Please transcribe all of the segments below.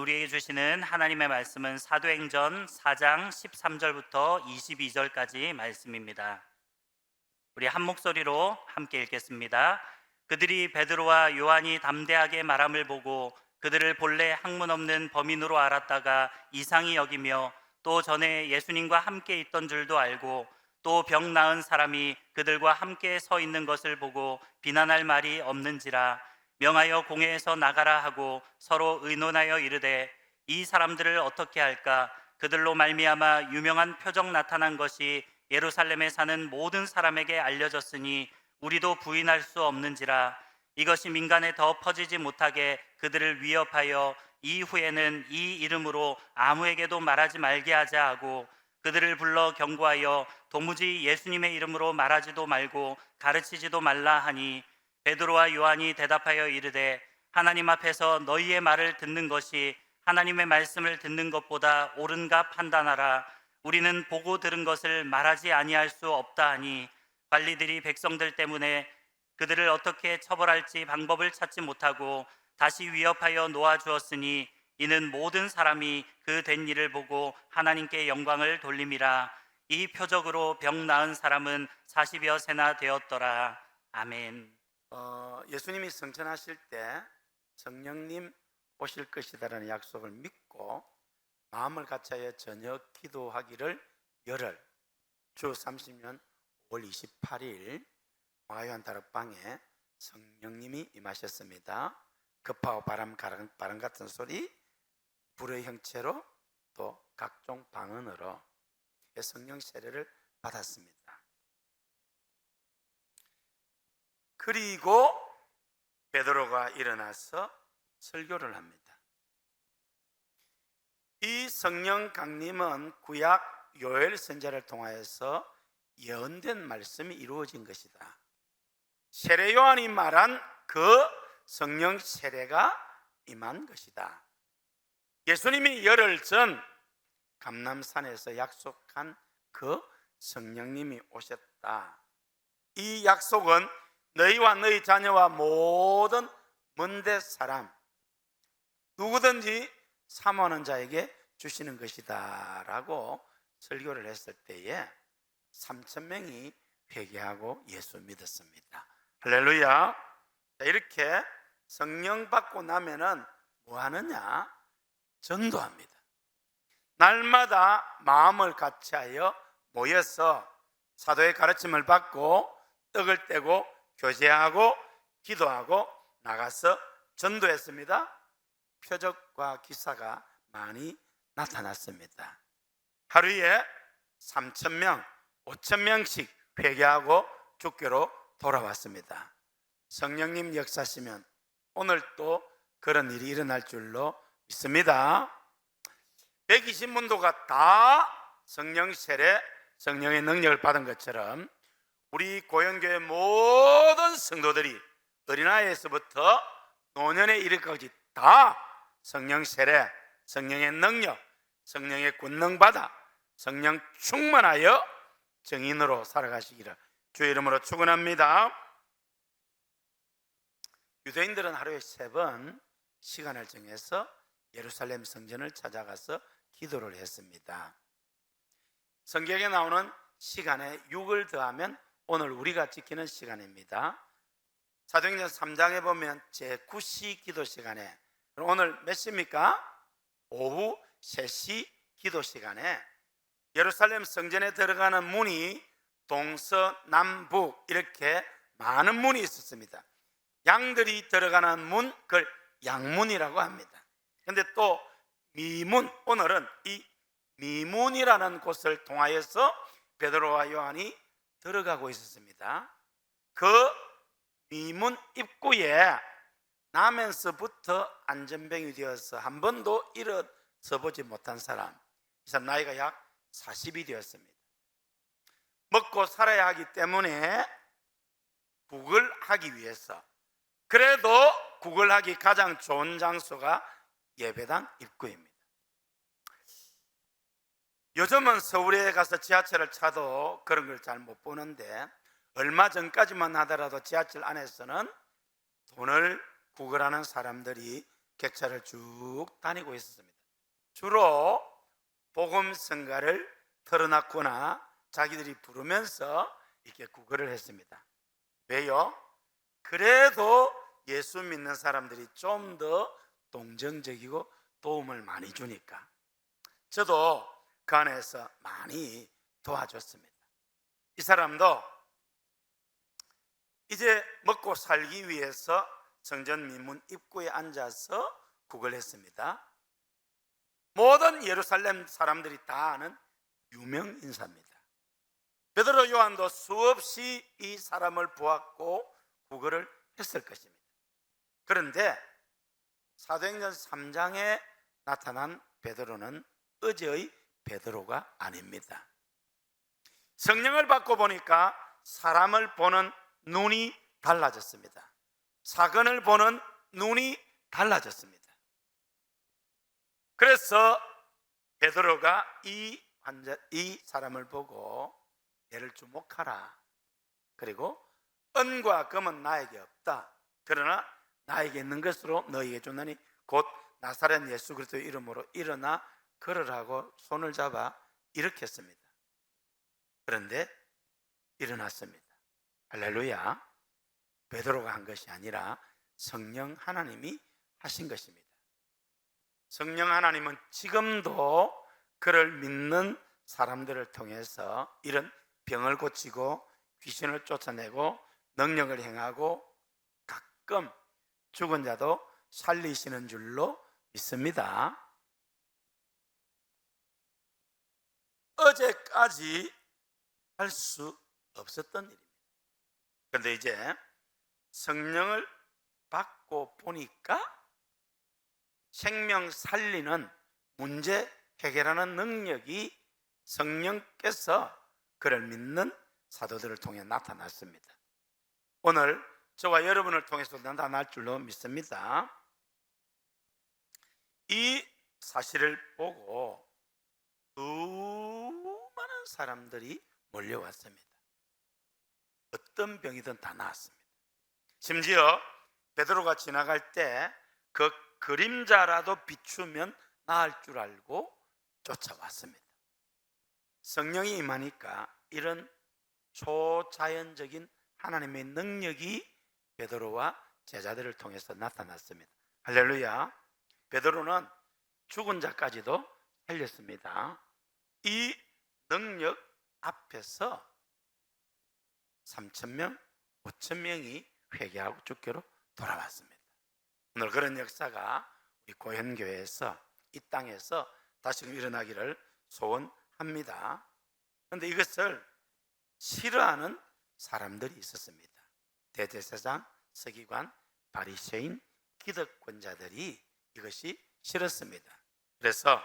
우리에게 주시는 하나님의 말씀은 사도행전 4장 13절부터 22절까지 말씀입니다. 우리 한 목소리로 함께 읽겠습니다. 그들이 베드로와 요한이 담대하게 말함을 보고 그들을 본래 학문 없는 범인으로 알았다가 이상히 여기며 또 전에 예수님과 함께 있던 줄도 알고 또 병 나은 사람이 그들과 함께 서 있는 것을 보고 비난할 말이 없는지라 명하여 공회에서 나가라 하고 서로 의논하여 이르되 이 사람들을 어떻게 할까? 그들로 말미암아 유명한 표적 나타난 것이 예루살렘에 사는 모든 사람에게 알려졌으니 우리도 부인할 수 없는지라. 이것이 민간에 더 퍼지지 못하게 그들을 위협하여 이후에는 이 이름으로 아무에게도 말하지 말게 하자 하고 그들을 불러 경고하여 도무지 예수님의 이름으로 말하지도 말고 가르치지도 말라 하니 베드로와 요한이 대답하여 이르되 하나님 앞에서 너희의 말을 듣는 것이 하나님의 말씀을 듣는 것보다 옳은가 판단하라. 우리는 보고 들은 것을 말하지 아니할 수 없다 하니 관리들이 백성들 때문에 그들을 어떻게 처벌할지 방법을 찾지 못하고 다시 위협하여 놓아주었으니 이는 모든 사람이 그 된 일을 보고 하나님께 영광을 돌림이라. 이 표적으로 병 나은 사람은 40여 세나 되었더라. 아멘. 예수님이 성천하실 때 성령님 오실 것이다라는 약속을 믿고 마음을 같이하여 저녁 기도하기를 열흘 주 30년 5월 28일 마가요한 다락방에 성령님이 임하셨습니다. 급하고 바람 같은 소리, 불의 형체로 또 각종 방언으로 성령 세례를 받았습니다. 그리고 베드로가 일어나서 설교를 합니다. 이 성령 강림은 구약 요엘 선지자를 통하여서 예언된 말씀이 이루어진 것이다. 세례 요한이 말한 그 성령 세례가 임한 것이다. 예수님이 열흘 전 감람산에서 약속한 그 성령님이 오셨다. 이 약속은 너희와 너희 자녀와 모든 먼데 사람 누구든지 사모하는 자에게 주시는 것이다 라고 설교를 했을 때에 3,000명이 회개하고 예수 믿었습니다. 할렐루야. 이렇게 성령 받고 나면은 뭐 하느냐? 전도합니다. 날마다 마음을 같이하여 모여서 사도의 가르침을 받고 떡을 떼고 교제하고 기도하고 나가서 전도했습니다. 표적과 기사가 많이 나타났습니다. 하루에 3,000명, 5,000명씩 회개하고 주께로 돌아왔습니다. 성령님 역사시면 오늘 또 그런 일이 일어날 줄로 믿습니다. 120문도가 다 성령 세례, 성령의 능력을 받은 것처럼 우리 고영교회 모든 성도들이 어린아이에서부터 노년에 이르기까지 다 성령 세례, 성령의 능력, 성령의 권능 받아 성령 충만하여 정인으로 살아가시기를 주의 이름으로 축원합니다. 유대인들은 하루에 3번 시간을 정해서 예루살렘 성전을 찾아가서 기도를 했습니다. 성경에 나오는 시간에 6을 더하면 오늘 우리가 지키는 시간입니다. 사도행전 3장에 보면 제9시 기도 시간에 오늘 몇 시입니까? 오후 3시 기도 시간에 예루살렘 성전에 들어가는 문이 동서남북 이렇게 많은 문이 있었습니다. 양들이 들어가는 문, 그걸 양문이라고 합니다. 그런데 또 미문, 오늘은 이 미문이라는 곳을 통하여서 베드로와 요한이 들어가고 있었습니다. 그 미문 입구에 나면서부터 안전병이 되어서 한 번도 일어서 보지 못한 사람, 이 사람 나이가 약 40이 되었습니다. 먹고 살아야 하기 때문에 구걸하기 위해서, 그래도 구걸하기 가장 좋은 장소가 예배당 입구입니다. 요즘은 서울에 가서 지하철을 타도 그런 걸 잘 못 보는데 얼마 전까지만 하더라도 지하철 안에서는 돈을 구걸하는 사람들이 객차를 쭉 다니고 있었습니다. 주로 복음 성가를 틀어놨거나 자기들이 부르면서 이렇게 구걸을 했습니다. 왜요? 그래도 예수 믿는 사람들이 좀 더 동정적이고 도움을 많이 주니까. 저도 그 안에서 많이 도와줬습니다. 이 사람도 이제 먹고 살기 위해서 성전 미문 입구에 앉아서 구걸했습니다. 모든 예루살렘 사람들이 다 아는 유명 인사입니다. 베드로 요한도 수없이 이 사람을 보았고 구걸을 했을 것입니다. 그런데 사도행전 3장에 나타난 베드로는 어제의 베드로가 아닙니다. 성령을 받고 보니까 사람을 보는 눈이 달라졌습니다. 사건을 보는 눈이 달라졌습니다. 그래서 베드로가 이 사람을 보고 얘를 주목하라. 그리고 은과 금은 나에게 없다. 그러나 나에게 있는 것으로 너희에게 주나니 곧 나사렛 예수 그리스도의 이름으로 일어나 걸으라고 손을 잡아 일으켰습니다. 그런데 일어났습니다. 할렐루야. 베드로가 한 것이 아니라 성령 하나님이 하신 것입니다. 성령 하나님은 지금도 그를 믿는 사람들을 통해서 이런 병을 고치고 귀신을 쫓아내고 능력을 행하고 가끔 죽은 자도 살리시는 줄로 믿습니다. 어제까지 할 수 없었던 일입니다. 그런데 이제 성령을 받고 보니까 생명 살리는 문제 해결하는 능력이 성령께서 그를 믿는 사도들을 통해 나타났습니다. 오늘 저와 여러분을 통해서 나타날 줄로 믿습니다. 이 사실을 보고 수많은 사람들이 몰려왔습니다. 어떤 병이든 다 나았습니다. 심지어 베드로가 지나갈 때 그 그림자라도 비추면 나을 줄 알고 쫓아왔습니다. 성령이 임하니까 이런 초자연적인 하나님의 능력이 베드로와 제자들을 통해서 나타났습니다. 할렐루야. 베드로는 죽은 자까지도 살렸습니다. 이 능력 앞에서 3,000명, 5,000명이 회개하고 주께로 돌아왔습니다. 오늘 그런 역사가 우리 고현교회에서 이 땅에서 다시금 일어나기를 소원합니다. 그런데 이것을 싫어하는 사람들이 있었습니다. 대제사장, 서기관, 바리새인, 기득권자들이 이것이 싫었습니다. 그래서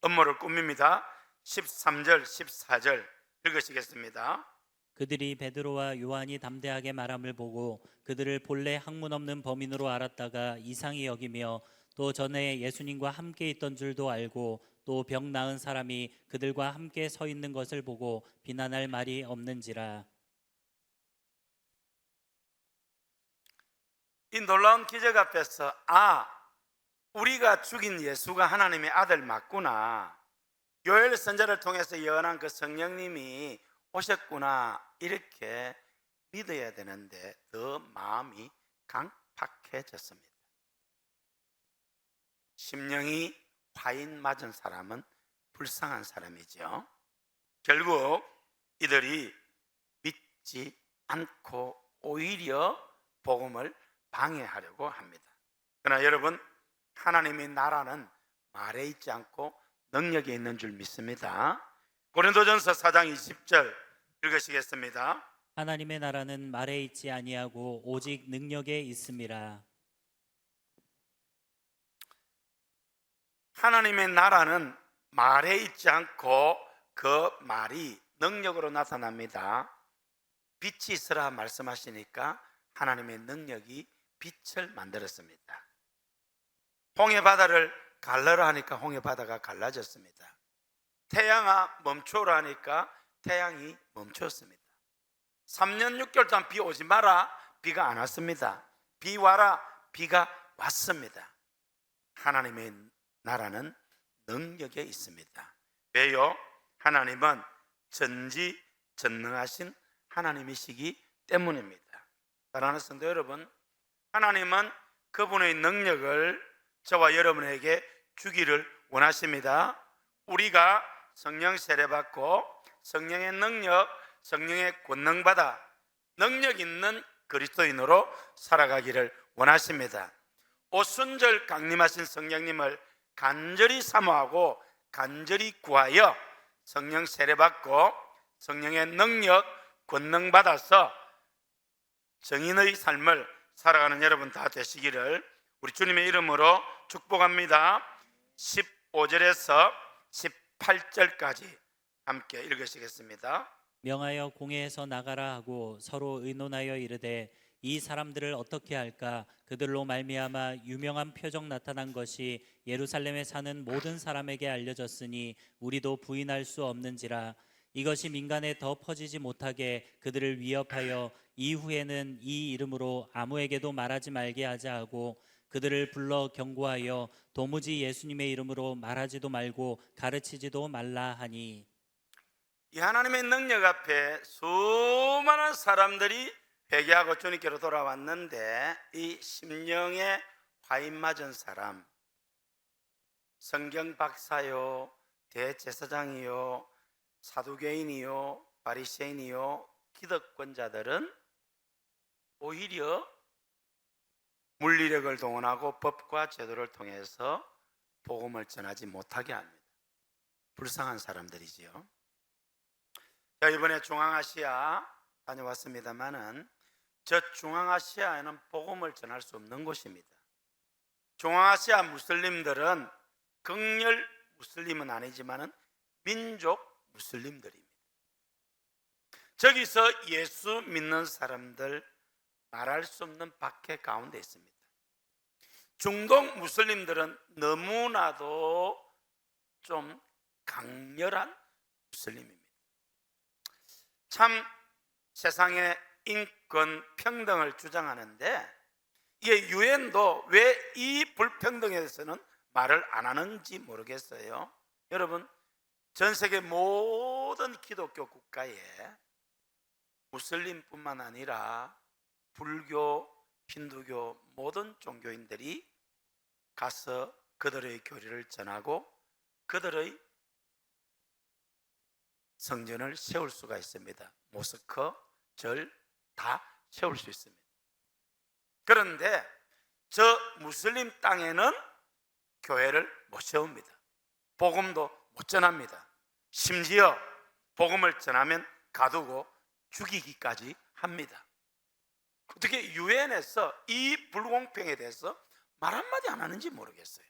음모를 꾸밉니다. 13절, 14절 읽으시겠습니다. 그들이 베드로와 요한이 담대하게 말함을 보고 그들을 본래 학문 없는 범인으로 알았다가 이상히 여기며 또 전에 예수님과 함께 있던 줄도 알고 또 병 나은 사람이 그들과 함께 서 있는 것을 보고 비난할 말이 없는지라. 이 놀라운 기적 앞에서 우리가 죽인 예수가 하나님의 아들 맞구나, 요엘 선지자를 통해서 예언한 그 성령님이 오셨구나, 이렇게 믿어야 되는데 더 마음이 강팍해졌습니다. 심령이 화인 맞은 사람은 불쌍한 사람이죠. 결국 이들이 믿지 않고 오히려 복음을 방해하려고 합니다. 그러나 여러분, 하나님의 나라는 말에 있지 않고 능력에 있는 줄 믿습니다. 고린도전서 4장 20절 읽으시겠습니다. 하나님의 나라는 말에 있지 아니하고 오직 능력에 있음이라. 하나님의 나라는 말에 있지 않고 그 말이 능력으로 나타납니다. 빛이 있으라 말씀하시니까 하나님의 능력이 빛을 만들었습니다. 홍해 바다를 갈라라 하니까 홍해 바다가 갈라졌습니다. 태양아 멈춰라 하니까 태양이 멈췄습니다. 3년 6개월 동안 비 오지 마라, 비가 안 왔습니다. 비 와라, 비가 왔습니다. 하나님의 나라는 능력에 있습니다. 왜요? 하나님은 전지전능하신 하나님이시기 때문입니다. 사랑하는 성도 여러분, 하나님은 그분의 능력을 저와 여러분에게 주기를 원하십니다. 우리가 성령 세례받고 성령의 능력, 성령의 권능받아 능력 있는 그리스도인으로 살아가기를 원하십니다. 오순절 강림하신 성령님을 간절히 사모하고 간절히 구하여 성령 세례받고 성령의 능력, 권능 받아서 정인의 삶을 살아가는 여러분 다 되시기를 우리 주님의 이름으로 축복합니다. 15절에서 18절까지 함께 읽으시겠습니다. 명하여 공회에서 나가라 하고 서로 의논하여 이르되 이 사람들을 어떻게 할까? 그들로 말미암아 유명한 표적 나타난 것이 예루살렘에 사는 모든 사람에게 알려졌으니 우리도 부인할 수 없는지라. 이것이 민간에 더 퍼지지 못하게 그들을 위협하여 이후에는 이 이름으로 아무에게도 말하지 말게 하자 하고 그들을 불러 경고하여 도무지 예수님의 이름으로 말하지도 말고 가르치지도 말라 하니. 이 하나님의 능력 앞에 수많은 사람들이 회개하고 주님께로 돌아왔는데 이 심령에 화인 맞은 사람, 성경 박사요, 대제사장이요, 사두개인이요, 바리새인이요, 기득권자들은 오히려 물리력을 동원하고 법과 제도를 통해서 복음을 전하지 못하게 합니다. 불쌍한 사람들이지요. 이번에 중앙아시아 다녀왔습니다마는 저 중앙아시아에는 복음을 전할 수 없는 곳입니다. 중앙아시아 무슬림들은 극렬 무슬림은 아니지만은 민족 무슬림들입니다. 저기서 예수 믿는 사람들 말할 수 없는 박해 가운데 있습니다. 중동 무슬림들은 너무나도 좀 강렬한 무슬림입니다. 참 세상에 인권 평등을 주장하는데 이게 유엔도 왜 이 불평등에 대해서는 말을 안 하는지 모르겠어요. 여러분, 전 세계 모든 기독교 국가에 무슬림뿐만 아니라 불교, 힌두교 모든 종교인들이 가서 그들의 교리를 전하고 그들의 성전을 세울 수가 있습니다. 모스크, 절 다 세울 수 있습니다. 그런데 저 무슬림 땅에는 교회를 못 세웁니다. 복음도 못 전합니다. 심지어 복음을 전하면 가두고 죽이기까지 합니다. 어떻게 유엔에서 이 불공평에 대해서 말 한마디 안 하는지 모르겠어요.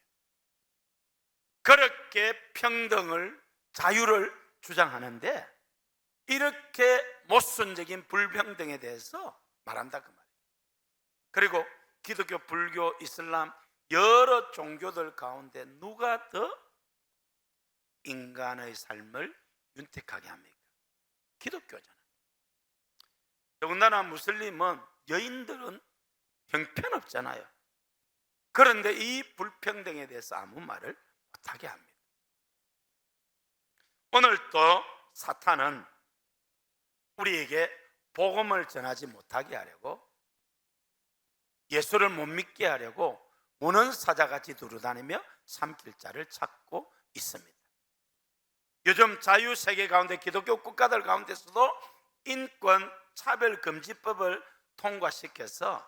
그렇게 평등을, 자유를 주장하는데 이렇게 모순적인 불평등에 대해서 말한다 그 말이에요. 그리고 기독교, 불교, 이슬람 여러 종교들 가운데 누가 더 인간의 삶을 윤택하게 합니까? 기독교잖아요. 더군다나 무슬림은 여인들은 형편없잖아요. 그런데 이 불평등에 대해서 아무 말을 못하게 합니다. 오늘 또 사탄은 우리에게 복음을 전하지 못하게 하려고, 예수를 못 믿게 하려고 우는 사자같이 두루다니며 삼킬 자를 찾고 있습니다. 요즘 자유세계 가운데 기독교 국가들 가운데서도 인권 차별금지법을 통과시켜서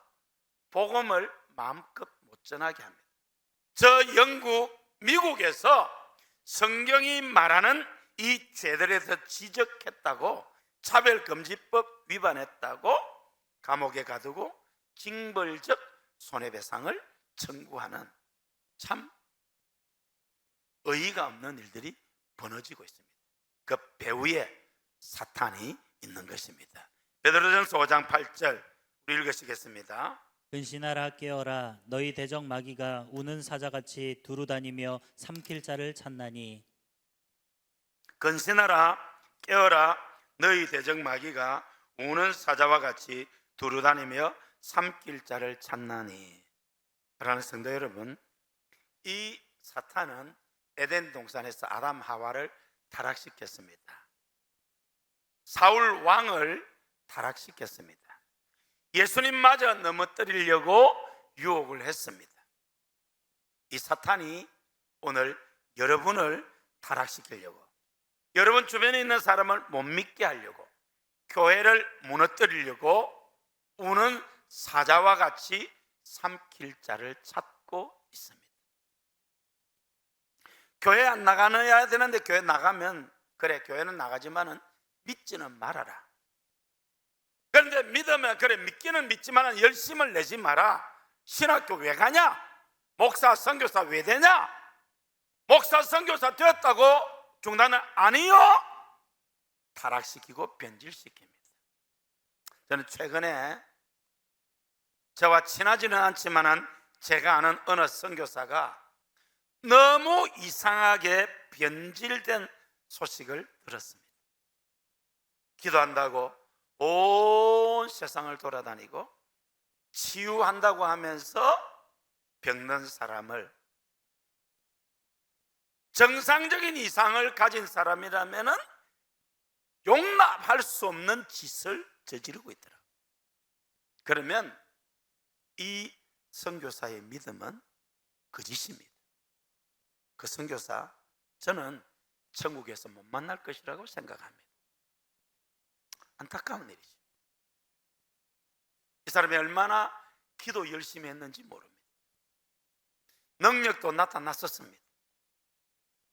복음을 마음껏 못 전하게 합니다. 저 영국, 미국에서 성경이 말하는 이 죄들에 대해서 지적했다고 차별금지법 위반했다고 감옥에 가두고 징벌적 손해배상을 청구하는 참 의의가 없는 일들이 벌어지고 있습니다. 그 배후에 사탄이 있는 것입니다. 베드로전서 5장 8절 우리 읽으시겠습니다. 근신하라 깨어라 너희 대적 마귀가 우는 사자같이 두루다니며 삼킬 자를 찾나니. 근신하라 깨어라 너희 대적 마귀가 우는 사자와 같이 두루다니며 삼킬 자를 찾나니. 라는 성도 여러분, 이 사탄은 에덴 동산에서 아담 하와를 타락시켰습니다. 사울 왕을 타락시켰습니다. 예수님마저 넘어뜨리려고 유혹을 했습니다. 이 사탄이 오늘 여러분을 타락시키려고, 여러분 주변에 있는 사람을 못 믿게 하려고, 교회를 무너뜨리려고 우는 사자와 같이 삼킬 자를 찾고 있습니다. 교회 안 나가야 되는데 교회 나가면 그래, 교회는 나가지만은 믿지는 말아라. 그런데 믿으면 그래, 믿기는 믿지만 열심을 내지 마라. 신학교 왜 가냐? 목사 선교사 왜 되냐? 목사 선교사 되었다고 중단은 아니요, 타락시키고 변질시킵니다. 저는 최근에 저와 친하지는 않지만 제가 아는 어느 선교사가 너무 이상하게 변질된 소식을 들었습니다. 기도한다고 온 세상을 돌아다니고 치유한다고 하면서 병든 사람을, 정상적인 이상을 가진 사람이라면 용납할 수 없는 짓을 저지르고 있더라. 그러면 이 선교사의 믿음은 거짓입니다. 그 선교사 저는 천국에서 못 만날 것이라고 생각합니다. 안타까운 일이죠. 이 사람이 얼마나 기도 열심히 했는지 모릅니다. 능력도 나타났었습니다.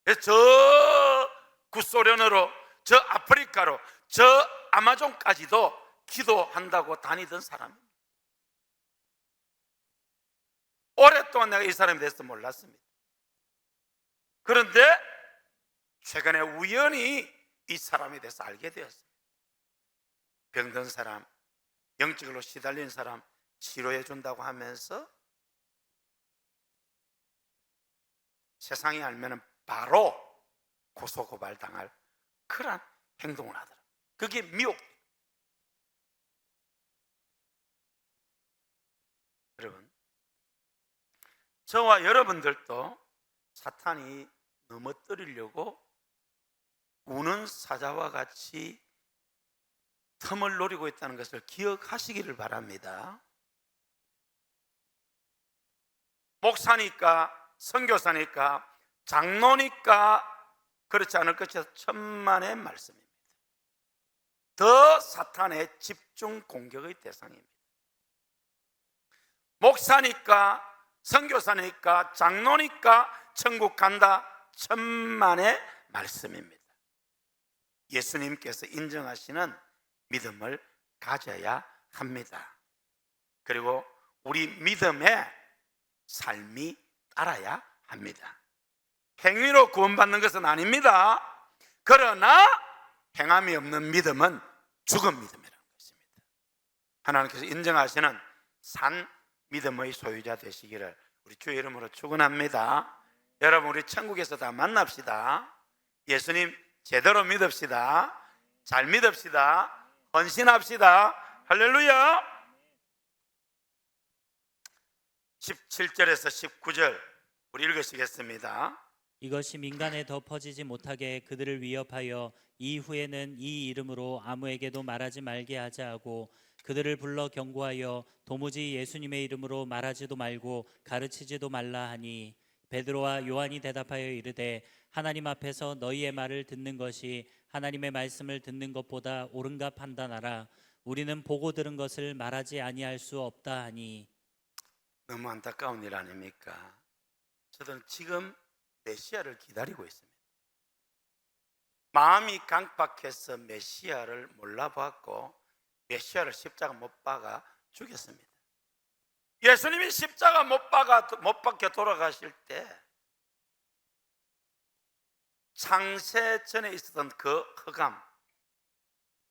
그래서 저 구소련으로, 저 아프리카로, 저 아마존까지도 기도한다고 다니던 사람입니다. 오랫동안 내가 이 사람에 대해서 몰랐습니다. 그런데 최근에 우연히 이 사람에 대해서 알게 되었습니다. 병든 사람, 영적으로 시달린 사람 치료해 준다고 하면서 세상이 알면 바로 고소고발 당할 그런 행동을 하더라. 그게 미혹. 여러분, 저와 여러분들도 사탄이 넘어뜨리려고 우는 사자와 같이 틈을 노리고 있다는 것을 기억하시기를 바랍니다. 목사니까, 선교사니까, 장로니까 그렇지 않을 것이 천만의 말씀입니다. 더 사탄의 집중 공격의 대상입니다. 목사니까, 선교사니까, 장로니까 천국 간다, 천만의 말씀입니다. 예수님께서 인정하시는 믿음을 가져야 합니다. 그리고 우리 믿음의 삶이 따라야 합니다. 행위로 구원받는 것은 아닙니다. 그러나 행함이 없는 믿음은 죽은 믿음이라는 것입니다. 하나님께서 인정하시는 산 믿음의 소유자 되시기를 우리 주의 이름으로 축원합니다. 여러분, 우리 천국에서 다 만납시다. 예수님 제대로 믿읍시다. 잘 믿읍시다. 헌신합시다. 할렐루야. 17절에서 19절 우리 읽으시겠습니다. 이것이 민간에 더 퍼지지 못하게 그들을 위협하여 이후에는 이 이름으로 아무에게도 말하지 말게 하자 하고 그들을 불러 경고하여 도무지 예수님의 이름으로 말하지도 말고 가르치지도 말라 하니 베드로와 요한이 대답하여 이르되 하나님 앞에서 너희의 말을 듣는 것이 하나님의 말씀을 듣는 것보다 옳은가 판단하라. 우리는 보고 들은 것을 말하지 아니할 수 없다 하니. 너무 안타까운 일 아닙니까? 저는 지금 메시아를 기다리고 있습니다. 마음이 강박해서 메시아를 몰라보았고 메시아를 십자가 못 박아 죽였습니다. 예수님이 십자가 못 박혀 돌아가실 때 창세 전에 있었던 그 흑암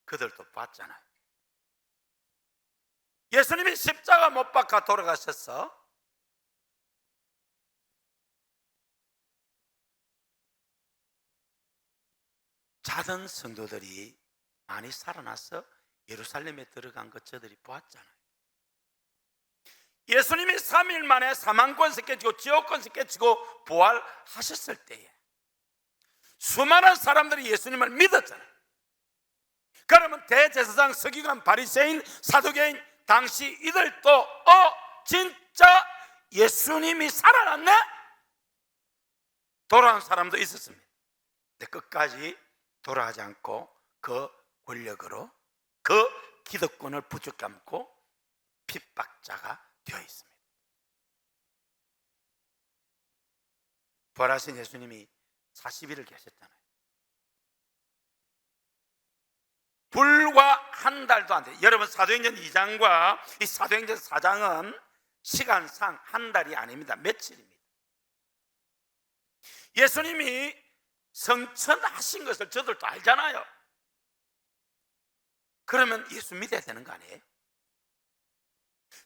그들도 봤잖아요. 예수님이 십자가 못 박혀 돌아가셔서 자던 성도들이 많이 살아나서 예루살렘에 들어간 것 저들이 보았잖아요. 예수님이 3일 만에 사망권세 깨지고 지옥권세 깨지고 부활하셨을 때에 수많은 사람들이 예수님을 믿었잖아요. 그러면 대제사장, 서기관, 바리새인, 사두개인 당시 이들도 진짜 예수님이 살아났네? 돌아온 사람도 있었습니다. 근데 끝까지 돌아가지 않고 그 권력으로 그 기득권을 부축 감고 핍박자가 되어 있습니다. 부활하신 예수님이 40일을 계셨잖아요. 불과 한 달도 안 돼요. 여러분, 사도행전 2장과 이 사도행전 4장은 시간상 한 달이 아닙니다. 며칠입니다. 예수님이 성천하신 것을 저들도 알잖아요. 그러면 예수 믿어야 되는 거 아니에요?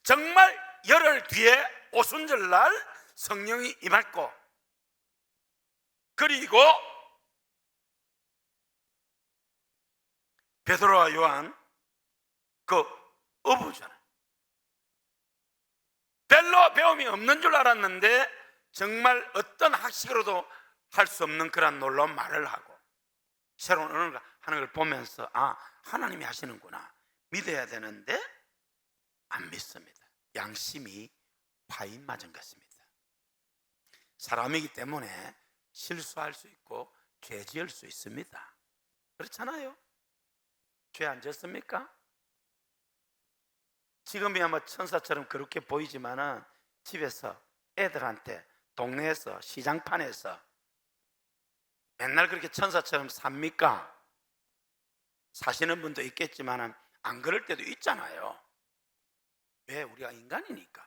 정말 열흘 뒤에 오순절날 성령이 임했고, 그리고 베드로와 요한 그 어부잖아요. 별로 배움이 없는 줄 알았는데 정말 어떤 학식으로도 할 수 없는 그런 놀라운 말을 하고 새로운 언어를 하는 걸 보면서 하나님이 하시는구나, 믿어야 되는데 안 믿습니다. 양심이 화인 맞은 것입니다. 사람이기 때문에 실수할 수 있고 죄 지을 수 있습니다. 그렇잖아요. 죄 안 졌습니까? 지금이야 뭐 천사처럼 그렇게 보이지만은 집에서 애들한테 동네에서 시장판에서 맨날 그렇게 천사처럼 삽니까? 사시는 분도 있겠지만은 안 그럴 때도 있잖아요. 왜? 우리가 인간이니까.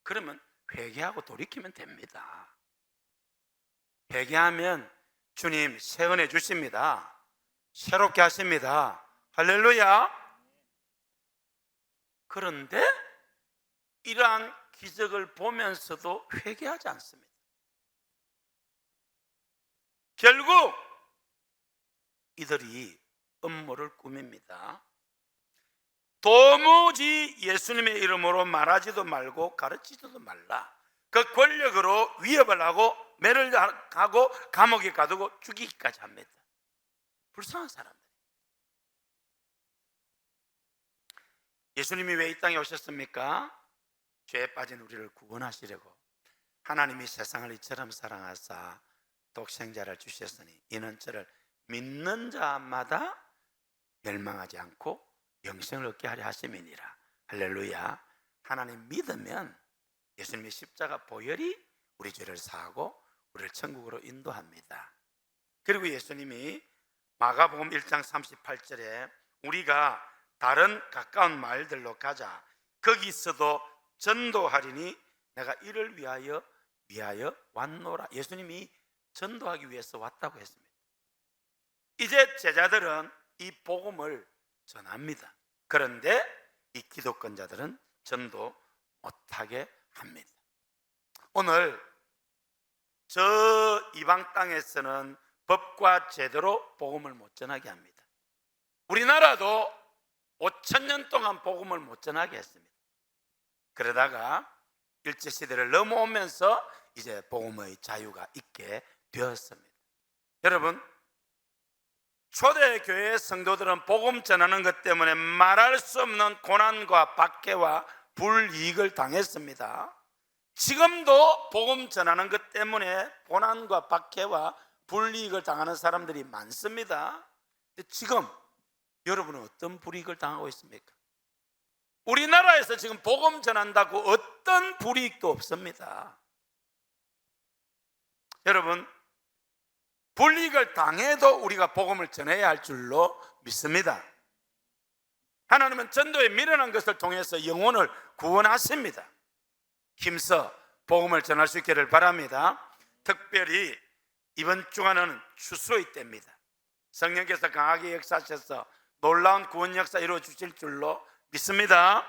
그러면 회개하고 돌이키면 됩니다. 회개하면 주님 새 은혜 주십니다. 새롭게 하십니다. 할렐루야. 그런데 이러한 기적을 보면서도 회개하지 않습니다. 결국 이들이 음모를 꾸밉니다. 도무지 예수님의 이름으로 말하지도 말고 가르치지도 말라. 그 권력으로 위협을 하고 매를 하고 감옥에 가두고 죽이기까지 합니다. 불쌍한 사람들. 예수님이 왜 이 땅에 오셨습니까? 죄에 빠진 우리를 구원하시려고. 하나님이 세상을 이처럼 사랑하사 독생자를 주셨으니 이는 저를 믿는 자마다 멸망하지 않고 영생을 얻게 하려 하심이니라. 할렐루야. 하나님 믿으면 예수님의 십자가 보혈이 우리 죄를 사하고 우리를 천국으로 인도합니다. 그리고 예수님이 마가복음 1장 38절에 우리가 다른 가까운 마을들로 가자, 거기서도 전도하리니 내가 이를 위하여 왔노라. 예수님이 전도하기 위해서 왔다고 했습니다. 이제 제자들은 이 복음을 전합니다. 그런데 이 기독권자들은 전도 못하게 합니다. 오늘 저 이방 땅에서는 법과 제대로 복음을 못 전하게 합니다. 우리나라도 5,000년 동안 복음을 못 전하게 했습니다. 그러다가 일제시대를 넘어오면서 이제 복음의 자유가 있게 되었습니다. 여러분, 초대교회 성도들은 복음 전하는 것 때문에 말할 수 없는 고난과 박해와 불이익을 당했습니다. 지금도 복음 전하는 것 때문에 고난과 박해와 불이익을 당하는 사람들이 많습니다. 근데 지금 여러분은 어떤 불이익을 당하고 있습니까? 우리나라에서 지금 복음 전한다고 어떤 불이익도 없습니다. 여러분, 불이익을 당해도 우리가 복음을 전해야 할 줄로 믿습니다. 하나님은 전도에 미련한 것을 통해서 영혼을 구원하십니다. 힘써 복음을 전할 수 있기를 바랍니다. 특별히 이번 주간은 추수의 때입니다. 성령께서 강하게 역사하셔서 놀라운 구원 역사 이루어 주실 줄로 믿습니다.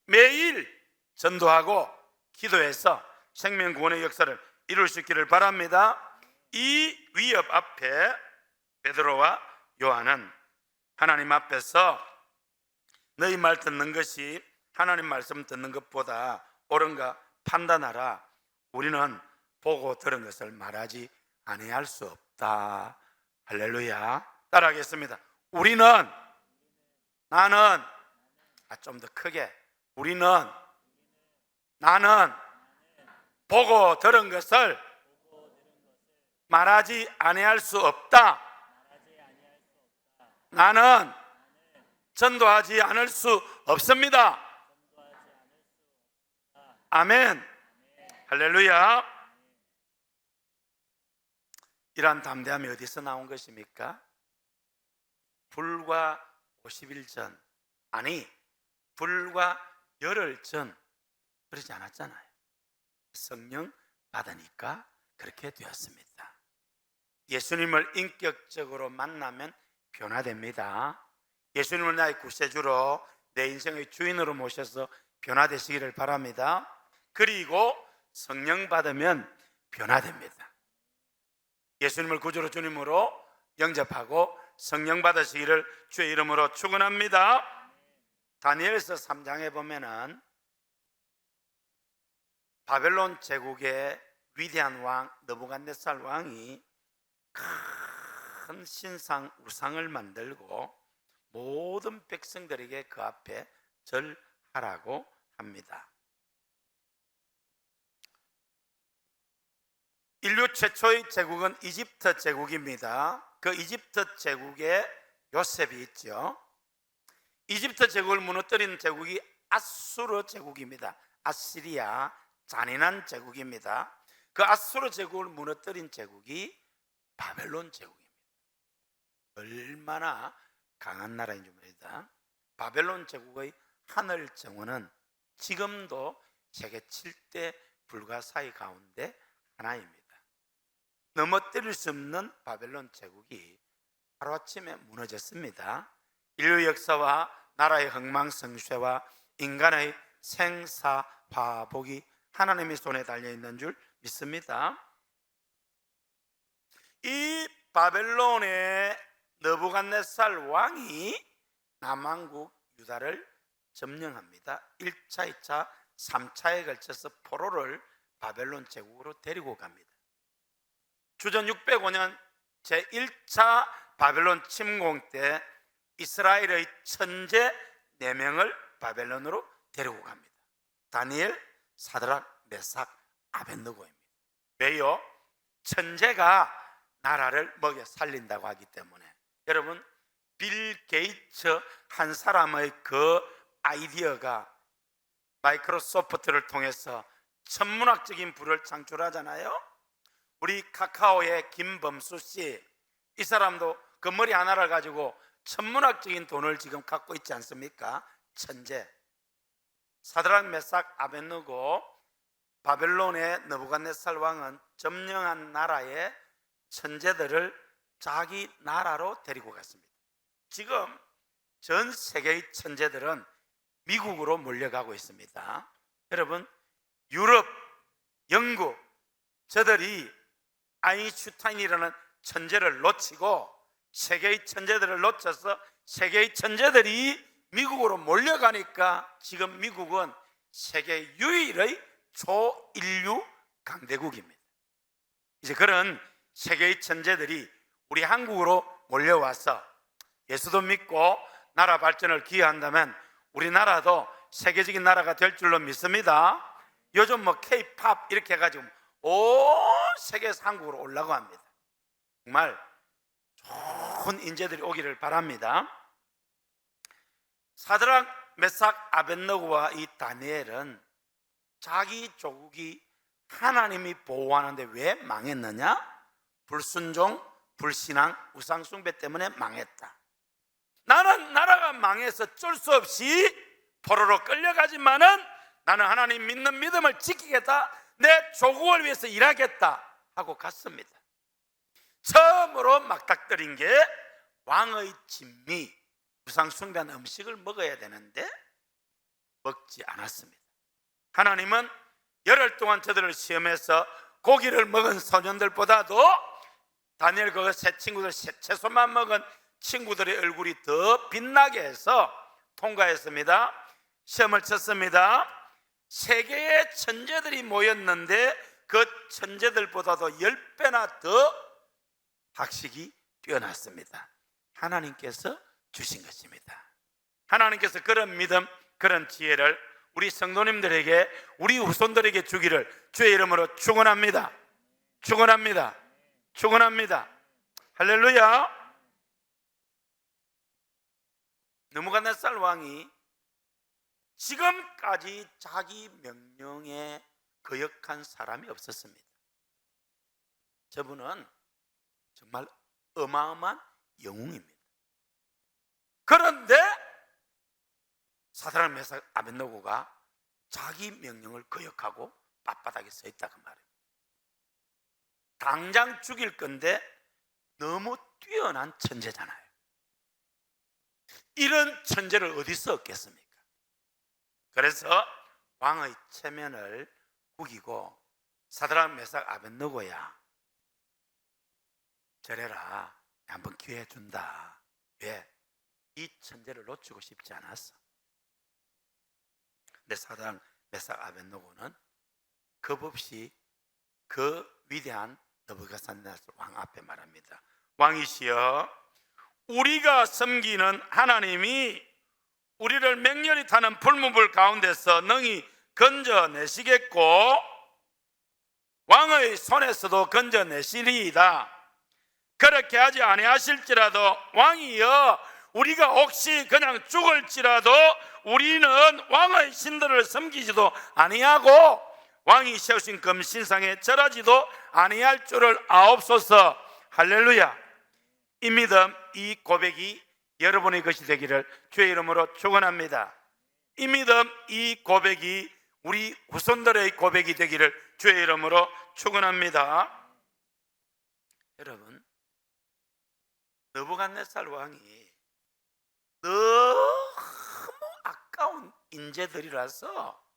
매일 전도하고 기도해서 생명 구원의 역사를 이룰 수 있기를 바랍니다. 이 위협 앞에 베드로와 요한은 하나님 앞에서 너희 말 듣는 것이 하나님 말씀 듣는 것보다 옳은가 판단하라. 우리는 보고 들은 것을 말하지 아니할 수 없다. 할렐루야. 따라하겠습니다. 우리는, 나는, 좀 더 크게, 우리는, 나는 보고 들은 것을 말하지 아니할 수 없다. 나는 전도하지 않을 수 없습니다. 아멘. 할렐루야. 이러한 담대함이 어디서 나온 것입니까? 불과 50일 전, 아니 불과 열흘 전 그러지 않았잖아요. 성령 받으니까 그렇게 되었습니다. 예수님을 인격적으로 만나면 변화됩니다. 예수님을 나의 구세주로 내 인생의 주인으로 모셔서 변화되시기를 바랍니다. 그리고 성령 받으면 변화됩니다. 예수님을 구주로 주님으로 영접하고 성령 받으시기를 주의 이름으로 축원합니다. 다니엘서 3장에 보면은 바벨론 제국의 위대한 왕 느부갓네살 왕이 큰 신상 우상을 만들고 모든 백성들에게 그 앞에 절하라고 합니다. 인류 최초의 제국은 이집트 제국입니다. 그 이집트 제국에 요셉이 있죠. 이집트 제국을 무너뜨린 제국이 아수르 제국입니다. 아시리아, 잔인한 제국입니다. 그 아수르 제국을 무너뜨린 제국이 바벨론 제국입니다. 얼마나 강한 나라인 줄 모릅니다. 바벨론 제국의 하늘 정원은 지금도 세계 7대 불가사의 가운데 하나입니다. 넘어뜨릴 수 없는 바벨론 제국이 하루아침에 무너졌습니다. 인류 역사와 나라의 흥망성쇠와 인간의 생사화복이 하나님의 손에 달려있는 줄 믿습니다. 이 바벨론의 느부갓네살 왕이 남왕국 유다를 점령합니다. 1차, 2차, 3차에 걸쳐서 포로를 바벨론 제국으로 데리고 갑니다. 주전 605년 제1차 바벨론 침공 때 이스라엘의 천재 4명을 바벨론으로 데리고 갑니다. 다니엘, 사드락, 메삭, 아벳느고입니다. 왜요? 천재가 나라를 먹여 살린다고 하기 때문에. 여러분, 빌 게이츠 한 사람의 그 아이디어가 마이크로소프트를 통해서 천문학적인 부를 창출하잖아요. 우리 카카오의 김범수 씨, 이 사람도 그 머리 하나를 가지고 천문학적인 돈을 지금 갖고 있지 않습니까? 천재. 사드락, 메삭, 아벳느고, 바벨론의 느부갓네살 왕은 점령한 나라의 천재들을 자기 나라로 데리고 갔습니다. 지금 전 세계의 천재들은 미국으로 몰려가고 있습니다. 여러분, 유럽, 영국, 저들이 아인슈타인이라는 천재를 놓치고 세계의 천재들을 놓쳐서 세계의 천재들이 미국으로 몰려가니까 지금 미국은 세계 유일의 초인류 강대국입니다. 이제 그런 세계의 천재들이 우리 한국으로 몰려와서 예수도 믿고 나라 발전을 기여한다면 우리나라도 세계적인 나라가 될 줄로 믿습니다. 요즘 K-팝 이렇게 해가지고 온 세계에서 한국으로 올라고 합니다. 정말 좋은 인재들이 오기를 바랍니다. 사드락, 메삭, 아벳느고와 이 다니엘은 자기 조국이 하나님이 보호하는데 왜 망했느냐? 불순종, 불신앙, 우상숭배 때문에 망했다. 나는 나라가 망해서 어쩔 수 없이 포로로 끌려가지만은 나는 하나님 믿는 믿음을 지키겠다, 내 조국을 위해서 일하겠다 하고 갔습니다. 처음으로 막닥뜨린 게 왕의 진미, 우상숭배한 음식을 먹어야 되는데 먹지 않았습니다. 하나님은 열흘 동안 저들을 시험해서 고기를 먹은 소년들보다도 다니엘 그 새 친구들 채소만 먹은 친구들의 얼굴이 더 빛나게 해서 통과했습니다. 시험을 쳤습니다. 세계의 천재들이 모였는데 그 천재들보다도 10배나 더 학식이 뛰어났습니다. 하나님께서 주신 것입니다. 하나님께서 그런 믿음, 그런 지혜를 우리 성도님들에게, 우리 후손들에게 주기를 주의 이름으로 축원합니다. 축원합니다. 축원합니다. 할렐루야. 느부갓네살 왕이 지금까지 자기 명령에 거역한 사람이 없었습니다. 저분은 정말 어마어마한 영웅입니다. 그런데 사드락 메삭 아벳느고가 자기 명령을 거역하고 빳빳하게 서 있다 그 말입니다. 당장 죽일 건데 너무 뛰어난 천재잖아요. 이런 천재를 어디서 얻겠습니까? 그래서 왕의 체면을 구기고 사드락 메삭 아벳느고야, 저래라, 한번 기회 준다. 왜? 이 천재를 놓치고 싶지 않았어. 근데 사드락 메삭 아벳느고는 겁없이 그 위대한 느부갓네살 왕 앞에 말합니다. 왕이시여, 우리가 섬기는 하나님이 우리를 맹렬히 타는 불문불 가운데서 능히 건져내시겠고 왕의 손에서도 건져내시리이다. 그렇게 하지 아니하실지라도 왕이여, 우리가 혹시 그냥 죽을지라도 우리는 왕의 신들을 섬기지도 아니하고 왕이 세우신 금신상에 절하지도 아니할 줄을 아옵소서. 할렐루야. 이 믿음, 이 고백이 여러분의 것이 되기를 주의 이름으로 축원합니다. 이 믿음, 이 고백이 우리 후손들의 고백이 되기를 주의 이름으로 축원합니다. 여러분, 느부갓네살 왕이 너무 아까운 인재들이라서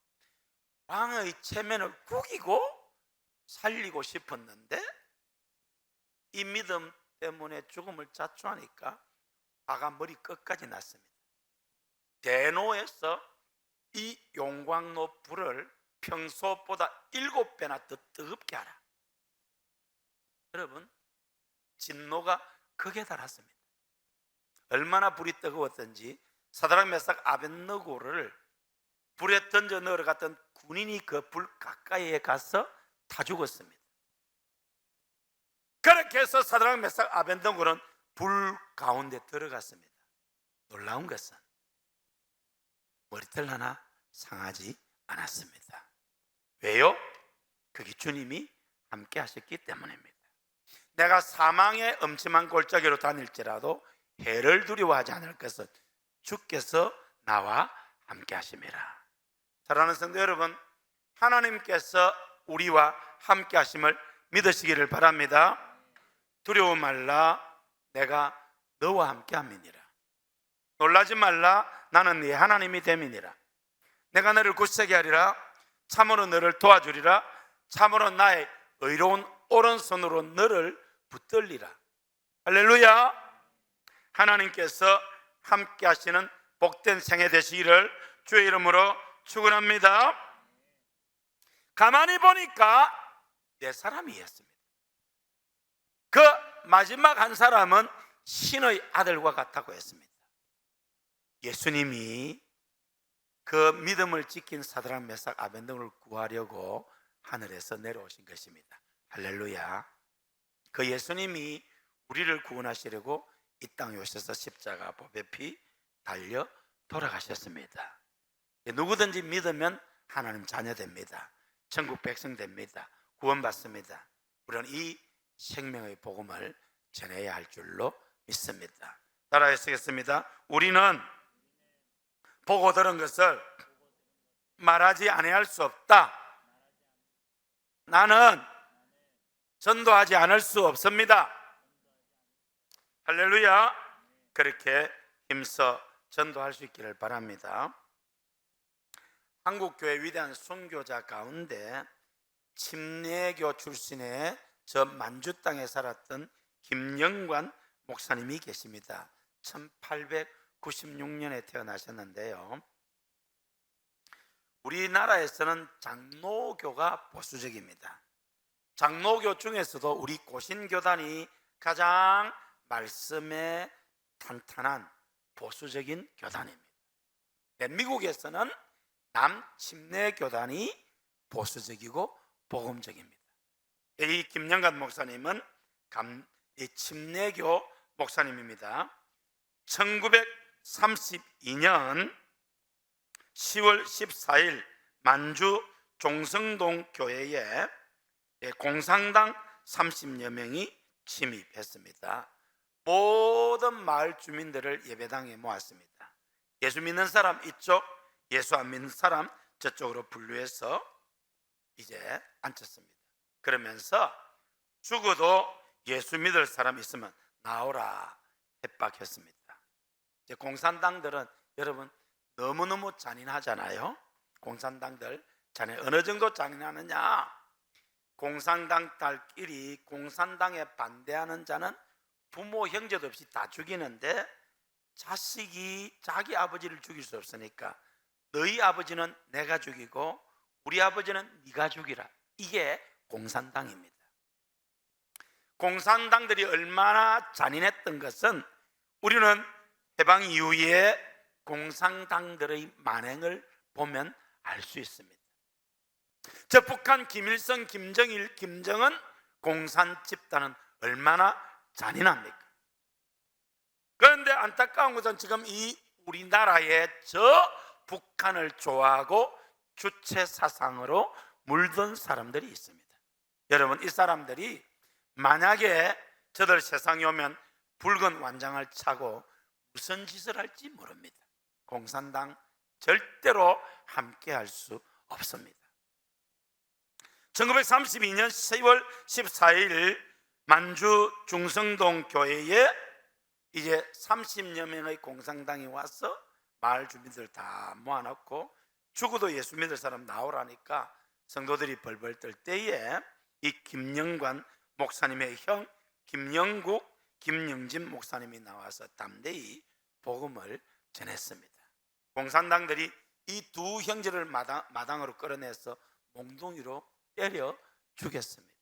왕의 체면을 구기고 살리고 싶었는데 이 믿음 때문에 죽음을 자초하니까 화가 머리 끝까지 났습니다. 대노에서 이 용광로 불을 평소보다 7배나 더 뜨겁게 하라. 여러분, 진노가 극에 달았습니다. 얼마나 불이 뜨거웠던지 사드락 메삭 아벳느고를 불에 던져 넣으러 갔던 군인이 그 불 가까이에 가서 다 죽었습니다. 그렇게 해서 사드락 메삭 아벳느고는 불 가운데 들어갔습니다. 놀라운 것은 머리털 하나 상하지 않았습니다. 왜요? 그게 주님이 함께 하셨기 때문입니다. 내가 사망의 엄침한 골짜기로 다닐지라도 해를 두려워하지 않을 것은 주께서 나와 함께 하심이라. 사랑하는 성도 여러분, 하나님께서 우리와 함께 하심을 믿으시기를 바랍니다. 두려워 말라, 내가 너와 함께 함이니라. 놀라지 말라, 나는 네 하나님이 됨이니라. 내가 너를 굳세게 하리라. 참으로 너를 도와주리라. 참으로 나의 의로운 오른손으로 너를 붙들리라. 할렐루야. 하나님께서 함께 하시는 복된 생애 되시기를 주의 이름으로 축원합니다. 가만히 보니까 네 사람이었습니다. 그 마지막 한 사람은 신의 아들과 같다고 했습니다. 예수님이 그 믿음을 지킨 사드락 메삭 아벳느고를 구하려고 하늘에서 내려오신 것입니다. 할렐루야. 그 예수님이 우리를 구원하시려고 이 땅에 오셔서 십자가 보배 피 달려 돌아가셨습니다. 누구든지 믿으면 하나님 자녀 됩니다. 천국 백성 됩니다. 구원받습니다. 우리는 이 생명의 복음을 전해야 할 줄로 믿습니다. 따라해 쓰겠습니다. 우리는 보고 들은 것을 말하지 아니할 수 없다. 나는 전도하지 않을 수 없습니다. 할렐루야. 그렇게 힘써 전도할 수 있기를 바랍니다. 한국교회 위대한 선교자 가운데 침례교 출신의 저 만주 땅에 살았던 김영관 목사님이 계십니다. 1896년에 태어나셨는데요, 우리나라에서는 장로교가 보수적입니다. 장로교 중에서도 우리 고신교단이 가장 말씀에 탄탄한 보수적인 교단입니다. 미국에서는 남침례교단이 보수적이고 복음적입니다. 이 김영관 목사님은 침례교 목사님입니다. 1932년 10월 14일 만주 종성동 교회에 공산당 30여 명이 침입했습니다. 모든 마을 주민들을 예배당에 모았습니다. 예수 믿는 사람 이쪽, 예수 안 믿는 사람 저쪽으로 분류해서 이제 앉혔습니다. 그러면서 죽어도 예수 믿을 사람 있으면 나오라 협박했습니다. 이제 공산당들은 여러분 너무너무 잔인하잖아요. 공산당들 어느 정도 잔인하느냐? 공산당들끼리 공산당에 반대하는 자는 부모 형제도 없이 다 죽이는데 자식이 자기 아버지를 죽일 수 없으니까 너희 아버지는 내가 죽이고 우리 아버지는 네가 죽이라. 이게 공산당입니다. 공산당들이 얼마나 잔인했던 것은 우리는 해방 이후에 공산당들의 만행을 보면 알 수 있습니다. 저 북한 김일성, 김정일, 김정은 공산 집단은 얼마나 잔인합니까? 그런데 안타까운 것은 지금 이 우리나라에 저 북한을 좋아하고 주체 사상으로 물든 사람들이 있습니다. 여러분, 이 사람들이 만약에 저들 세상에 오면 붉은 완장을 차고 무슨 짓을 할지 모릅니다. 공산당 절대로 함께할 수 없습니다. 1932년 10월 14일 만주 중성동 교회에 이제 30여 명의 공산당이 와서 마을 주민들 다 모아놓고 죽어도 예수 믿을 사람 나오라니까 성도들이 벌벌 떨 때에 이 김영관 목사님의 형 김영국, 김영진 목사님이 나와서 담대히 복음을 전했습니다. 공산당들이 이 두 형제를 마당으로 끌어내서 몽둥이로 때려 죽였습니다.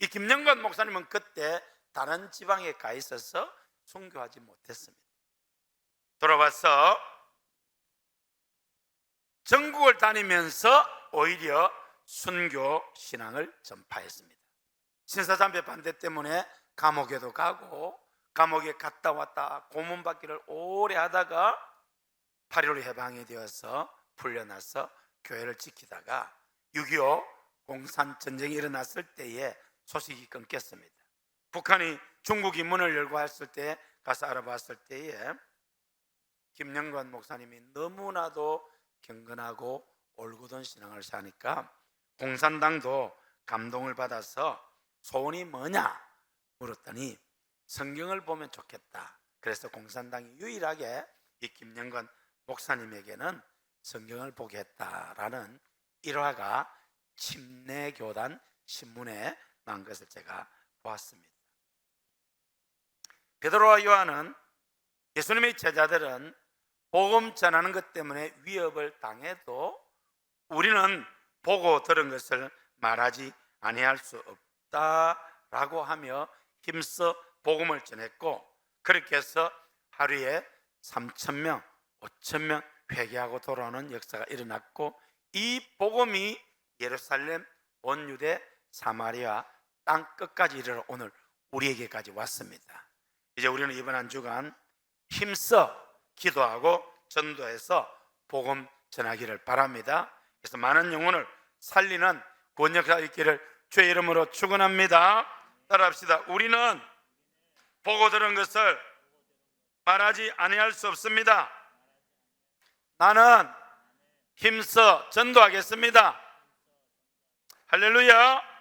이 김영관 목사님은 그때 다른 지방에 가 있어서 순교하지 못했습니다. 돌아와서 전국을 다니면서 오히려 순교 신앙을 전파했습니다. 신사참배 반대 때문에 감옥에도 가고 감옥에 갔다 왔다 고문받기를 오래 하다가 8.15 해방이 되어서 풀려나서 교회를 지키다가 6.25 공산전쟁이 일어났을 때에 소식이 끊겼습니다. 북한이 중국이 문을 열고 했을 때 가서 알아봤을 때에 김영관 목사님이 너무나도 경건하고 올곧은 신앙을 사니까 공산당도 감동을 받아서 소원이 뭐냐 물었더니 성경을 보면 좋겠다. 그래서 공산당이 유일하게 이 김영관 목사님에게는 성경을 보게 했다라는 일화가 침례교단 신문에 난 것을 제가 보았습니다. 베드로와 요한은 예수님의 제자들은 복음 전하는 것 때문에 위협을 당해도 우리는 보고 들은 것을 말하지 아니할 수 없다라고 하며 힘써 복음을 전했고, 그렇게 해서 하루에 3,000명, 5,000명 회개하고 돌아오는 역사가 일어났고, 이 복음이 예루살렘, 온 유대, 사마리아 땅 끝까지 이르러 오늘 우리에게까지 왔습니다. 이제 우리는 이번 한 주간 힘써 기도하고 전도해서 복음 전하기를 바랍니다. 그래서 많은 영혼을 살리는 구원역사 있기를 주의 이름으로 축원합니다. 따라합시다. 우리는 보고 들은 것을 말하지 아니할 수 없습니다. 나는 힘써 전도하겠습니다. 할렐루야.